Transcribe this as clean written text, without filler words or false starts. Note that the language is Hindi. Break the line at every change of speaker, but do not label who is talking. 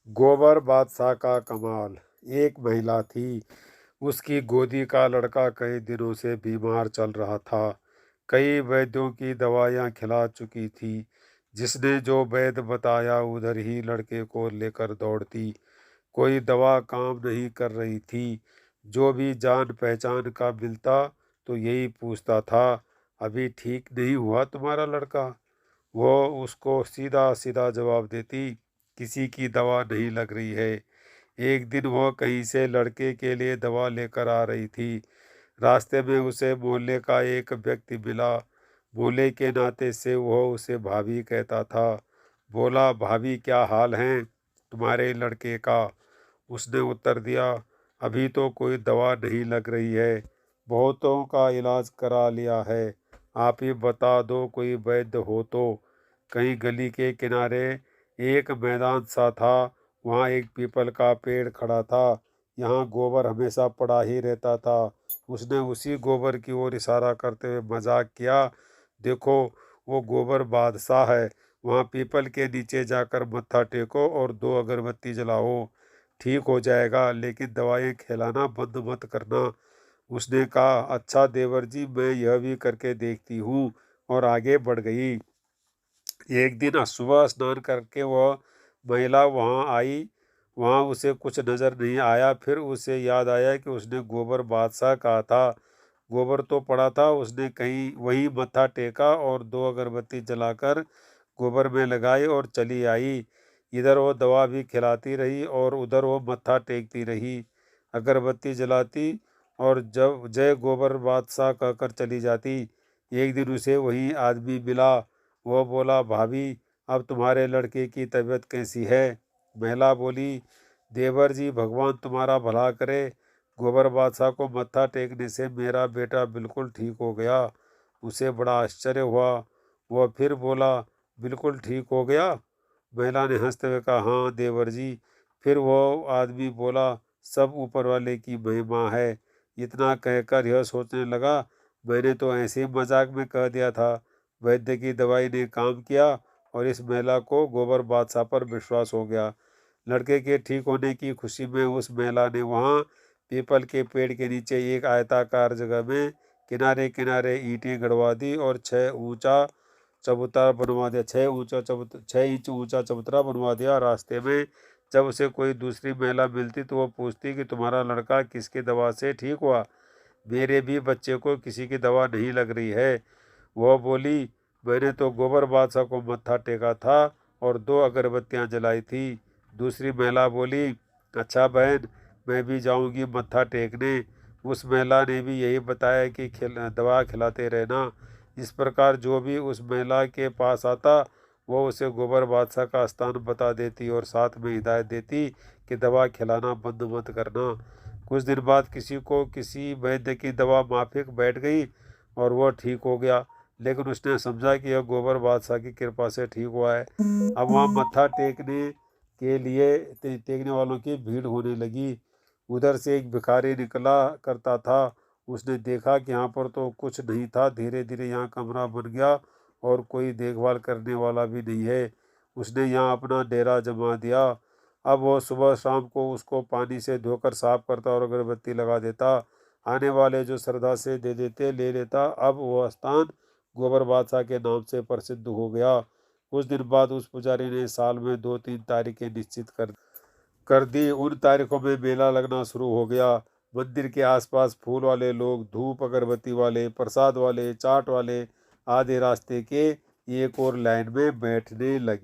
गोबर बादशाह का कमाल। एक महिला थी। उसकी गोदी का लड़का कई दिनों से बीमार चल रहा था। कई वैद्यों की दवाइयाँ खिला चुकी थी। जिसने जो वैद्य बताया उधर ही लड़के को लेकर दौड़ती। कोई दवा काम नहीं कर रही थी। जो भी जान पहचान का मिलता तो यही पूछता था, अभी ठीक नहीं हुआ तुम्हारा लड़का? वो उसको सीधा सीधा जवाब देती, किसी की दवा नहीं लग रही है। एक दिन वो कहीं से लड़के के लिए दवा लेकर आ रही थी। रास्ते में उसे मोहल्ले का एक व्यक्ति मिला। मोहल्ले के नाते से वो उसे भाभी कहता था। बोला, भाभी क्या हाल है तुम्हारे लड़के का? उसने उत्तर दिया, अभी तो कोई दवा नहीं लग रही है, बहुतों का इलाज करा लिया है, आप ही बता दो कोई वैद्य हो तो। कहीं गली के किनारे एक मैदान सा था। वहाँ एक पीपल का पेड़ खड़ा था। यहाँ गोबर हमेशा पड़ा ही रहता था। उसने उसी गोबर की ओर इशारा करते हुए मजाक किया, देखो वो गोबर बादशाह है। वहाँ पीपल के नीचे जाकर मत्था टेको और 2 अगरबत्ती जलाओ, ठीक हो जाएगा, लेकिन दवाएं खिलाना बंद मत करना। उसने कहा, अच्छा देवर जी, मैं यह भी करके देखती हूँ, और आगे बढ़ गई। एक दिन सुबह स्नान करके वह महिला वहां आई। वहां उसे कुछ नजर नहीं आया। फिर उसे याद आया कि उसने गोबर बादशाह कहा था। गोबर तो पड़ा था। उसने कहीं वहीं मत्था टेका और 2 अगरबत्ती जलाकर गोबर में लगाई और चली आई। इधर वो दवा भी खिलाती रही और उधर वो मत्था टेकती रही, अगरबत्ती जलाती और जब जय गोबर बादशाह कहकर चली जाती। एक दिन उसे वही आदमी मिला। वह बोला, भाभी अब तुम्हारे लड़के की तबीयत कैसी है? महिला बोली, देवर जी भगवान तुम्हारा भला करे, गोबर बादशाह को मत्था टेकने से मेरा बेटा बिल्कुल ठीक हो गया। उसे बड़ा आश्चर्य हुआ। वह फिर बोला, बिल्कुल ठीक हो गया? महिला ने हंसते हुए कहा, हाँ देवर जी। फिर वो आदमी बोला, सब ऊपर वाले की महिमा है। इतना कहकर यह सोचने लगा, मैंने तो ऐसे ही मजाक में कह दिया था। वैद्य की दवाई ने काम किया और इस महिला को गोबर बादशाह पर विश्वास हो गया। लड़के के ठीक होने की खुशी में उस महिला ने वहाँ पीपल के पेड़ के नीचे एक आयताकार जगह में किनारे किनारे ईंटें गड़वा दी और 6 इंच ऊंचा चबूतरा बनवा दिया। रास्ते में जब उसे कोई दूसरी महिला मिलती तो वो पूछती कि तुम्हारा लड़का किसकी दवा से ठीक हुआ? मेरे भी बच्चे को किसी की दवा नहीं लग रही है। वह बोली, मैंने तो गोबर बादशाह को मत्था टेका था और 2 अगरबत्तियां जलाई थी। दूसरी महिला बोली, अच्छा बहन, मैं भी जाऊंगी मत्था टेकने। उस महिला ने भी यही बताया कि दवा खिलाते रहना। इस प्रकार जो भी उस महिला के पास आता वो उसे गोबर बादशाह का स्थान बता देती और साथ में हिदायत देती कि दवा खिलाना बंद मत करना। कुछ दिन बाद किसी को किसी वैद्य की दवा माफिक बैठ गई और वह ठीक हो गया। लेकिन उसने समझा कि यह गोबर बादशाह की कृपा से ठीक हुआ है। अब वहाँ मत्था टेकने के लिए टेकने वालों की भीड़ होने लगी। उधर से एक भिखारी निकला करता था। उसने देखा कि यहाँ पर तो कुछ नहीं था। धीरे धीरे यहाँ कमरा बन गया और कोई देखभाल करने वाला भी नहीं है। उसने यहाँ अपना डेरा जमा दिया। अब वो सुबह शाम को उसको पानी से धोकर साफ करता और अगरबत्ती लगा देता। आने वाले जो श्रद्धा से दे देते ले लेता। अब वह स्थान गोबर बादशाह के नाम से प्रसिद्ध हो गया। कुछ दिन बाद उस पुजारी ने साल में 2-3 तारीखें निश्चित कर दी। उन तारीखों में मेला लगना शुरू हो गया। मंदिर के आसपास फूल वाले लोग, धूप अगरबत्ती वाले, प्रसाद वाले, चाट वाले आधे रास्ते के एक और लाइन में बैठने लगे।